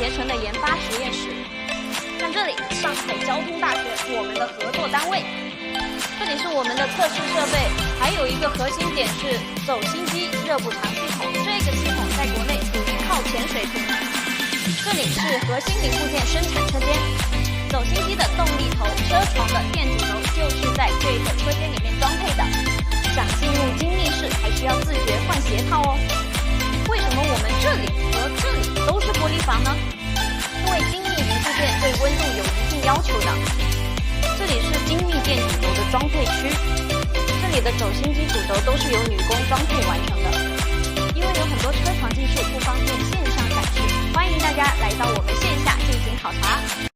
携程的研发实验室。像这里，上海交通大学我们的合作单位。这里是我们的测试设备，还有一个核心点是走心机热补偿系统，这个系统在国内属于靠前水平。这里是核心零部件生产车间，走心机的动力头、车床的电阻轴就是在这个车间里面装配的。想进入精密室，还需要自觉换鞋套哦。为什么我们这里和这里都是玻璃房呢？因为精密零部件对温度有一定要求的。这里是精密电阻轴的装配区，这里的走心机主轴都是由女工装配完成的。因为有很多车床技术不方便线上展示，欢迎大家来到我们线下进行考察。